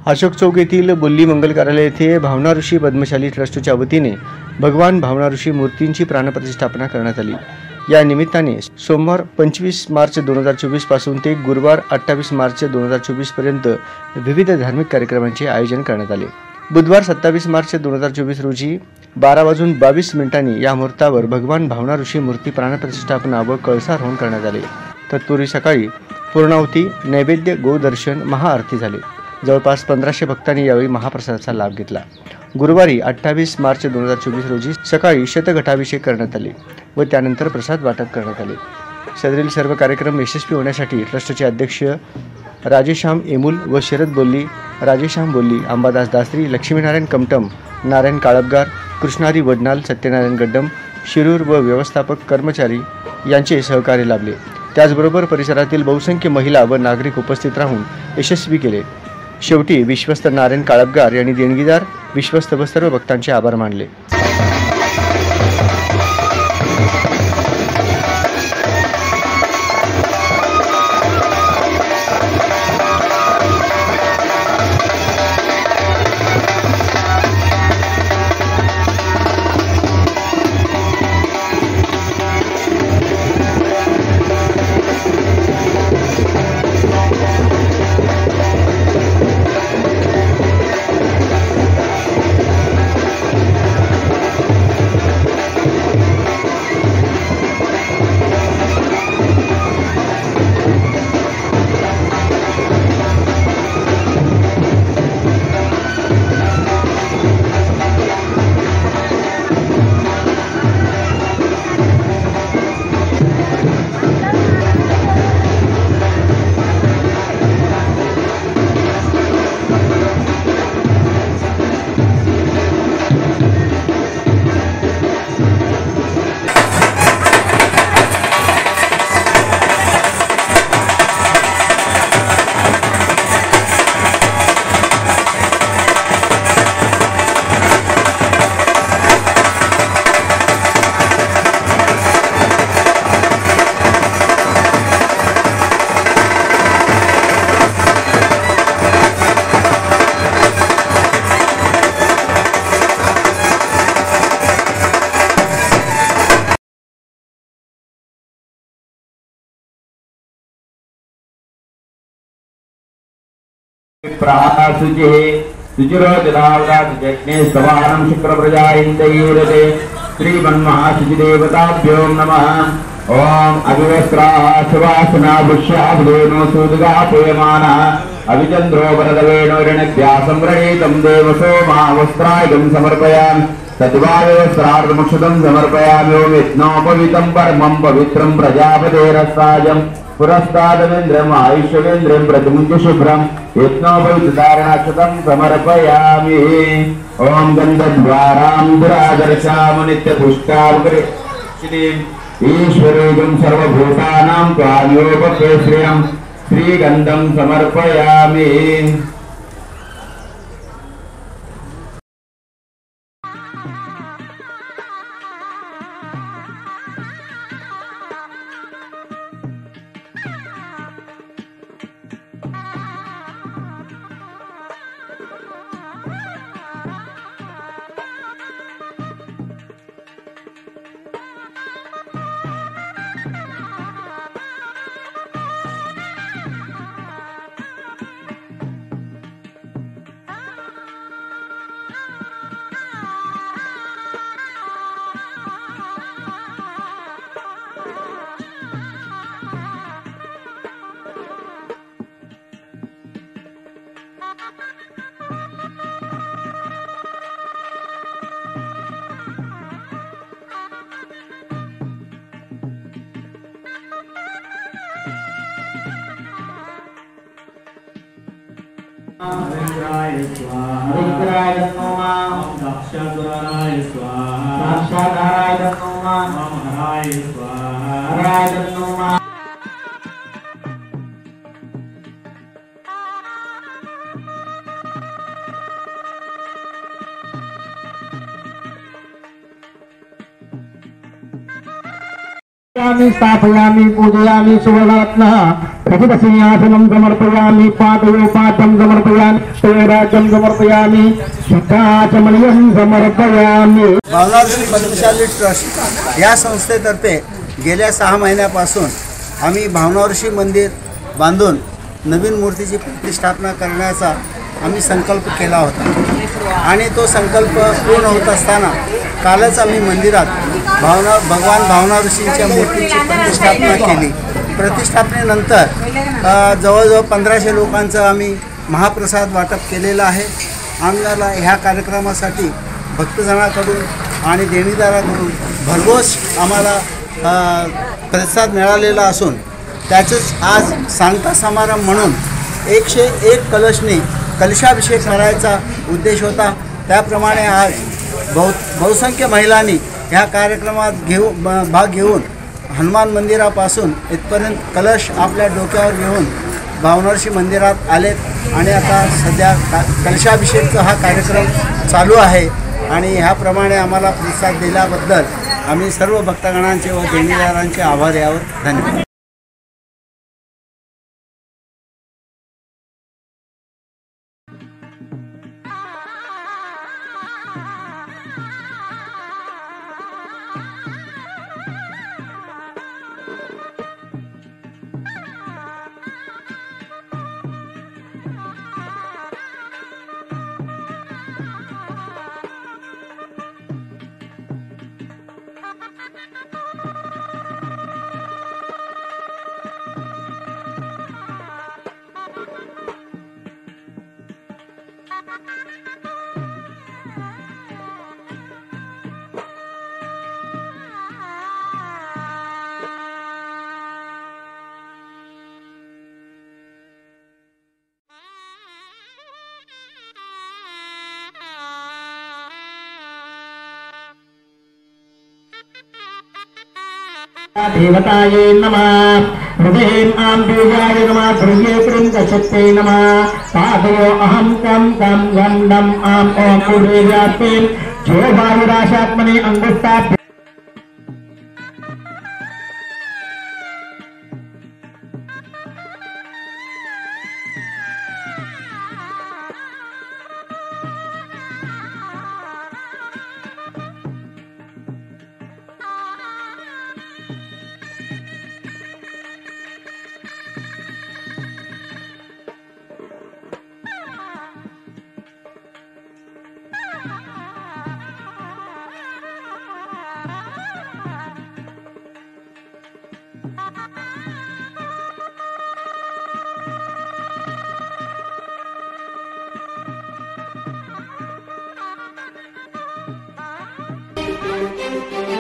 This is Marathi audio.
अशोक चौक येथील बोल्ली मंगल कार्यालय येथे भावना ऋषी पद्मशाली ट्रस्टच्या वतीने भगवान भावना ऋषी मूर्तींची प्राणप्रतिष्ठापना करण्यात आली। या निमित्ताने सोमवार 25 मार्च 2024 पासून ते गुरुवार 28 मार्च 2024 पर्यंत विविध धार्मिक कार्यक्रमांचे आयोजन करण्यात आले। बुधवार 27 मार्च 2024 रोजी 12:22 या मुहूर्तावर भगवान भावना ऋषी मूर्ती प्राणप्रतिष्ठापना व कळसारोहण करण्यात आले। तत्पूर्वी सकाळी पूर्णाहुती, नैवेद्य, गोदर्शन, महाआरती झाले। जवळपास 1500 भक्तांनी यावेळी महाप्रसादाचा लाभ घेतला। गुरुवारी 28 मार्च 2024 रोजी सकाळी शतघटाभिषेक करण्यात आले व त्यानंतर प्रसाद वाटप करण्यात आले। सदरील सर्व कार्यक्रम यशस्वी होण्यासाठी ट्रस्टचे अध्यक्ष राजेश्याम एमुल व शरद बोल्ली, राजेश्याम बोल्ली, अंबादास दासरी, लक्ष्मीनारायण कमटम, नारायण काळपगार, कृष्णारी वडनाल, सत्यनारायण गड्डम, शिरूर व व्यवस्थापक कर्मचारी यांचे सहकार्य लाभले। त्याचबरोबर परिसरातील बहुसंख्य महिला व नागरिक उपस्थित राहून यशस्वी केले। शेवटी विश्वस्त नारायण काळपगार यांनी देणगीदार, विश्वस्त व सर्व भक्तांचे आभार मानले। प्राणसुचे सुचिरोजनावदाजज्ञे सवानं शुक्रप्रजायन्तैरते श्रीमन्महाशुचिदेवताभ्यो नमः। ओम अभिवस्त्राः सुवासनाभुष्याभुदेनो सूदगापयमानः अभिचन्द्रो वरदवेणोरणभ्या संवृणीतं देवसोमा वस्त्रायुधं समर्पयामि। तद्वावस्त्रार्धमुक्षतं समर्पयामि। ओम यज्ञोपवीतं परमं पवित्रं प्रजापतेरस्ताजम् पुरस्तादवेन्द्रम् आयुष्यवेन्द्रं प्रतिमुञ्च शुभ्रं यज्ञोपवीतधारणाक्षतं समर्पयामि। ओम गन्धद्वारां दुरादर्शामि नित्यपुष्टावकरिष्यिनीम् ईश्वरेदं सर्वभूतानां त्वायोपकेश्रियं श्रीगन्धं समर्पयामि। हरिद्राय स्वाहा हरिद्राय नमः। ओम दक्षाधराय स्वाहा साक्षाधाराय नमः। ओम हराय स्वाहा हराय नमः। स्थापयामि पूजयामि सुवर्णात्मः प्रतिपसिंहासनं समर्पयामि पादयोपातं समर्पयामि तैराज्यं समर्पयामि शुद्धाचमनीयं समर्पयामि। भावनाश्री पद्मशाली ट्रस्ट या संस्थेतर्फे गेल्या 6 महिन्यापासून आम्ही भावनाश्री मंदिर बांधून नवीन मूर्तीची प्रतिष्ठापना करण्याचा आम्ही संकल्प केला होता आणि तो संकल्प पूर्ण होत असताना कालच आम्ही मंदिरात भगवान भावना ऋषींच्या मूर्तीची प्रतिष्ठापना केली। प्रतिष्ठापनेनंतर जवळजवळ 1500 लोकांचं आम्ही महाप्रसाद वाटप केलेलं आहे। आम्हाला ह्या कार्यक्रमासाठी भक्तजनाकडून आणि देणगीदाराकडून भरघोस आम्हाला प्रतिसाद मिळालेला असून त्याचंच आज सांगता समारंभ म्हणून 101 कलशने कलशाभिषेक करायचा उद्देश होता। त्याप्रमाणे आज बहुसंख्य महिलांनी ह्या कार्यक्रमात भाग घेऊन हनुमान मंदिरापासून इथपर्यंत कलश आपल्या डोक्यावर घेऊन भावनाश्री मंदिरात आलेत आणि आता सध्या कलशाभिषेकचा हा कार्यक्रम चालू आहे आणि ह्याप्रमाणे आम्हाला प्रतिसाद दिल्याबद्दल आम्ही सर्व भक्तगणांचे व देणगीदारांचे आभार यावर धन्यवाद। देवताये नमः हृदयेन आं बीजाय नमः ध्रुये कृंकशक्ते नमः पादयो अहं कं कं गंडम आम ओम उर्वेयात्मेन जो वायुराशात्मने अंगुष्ठा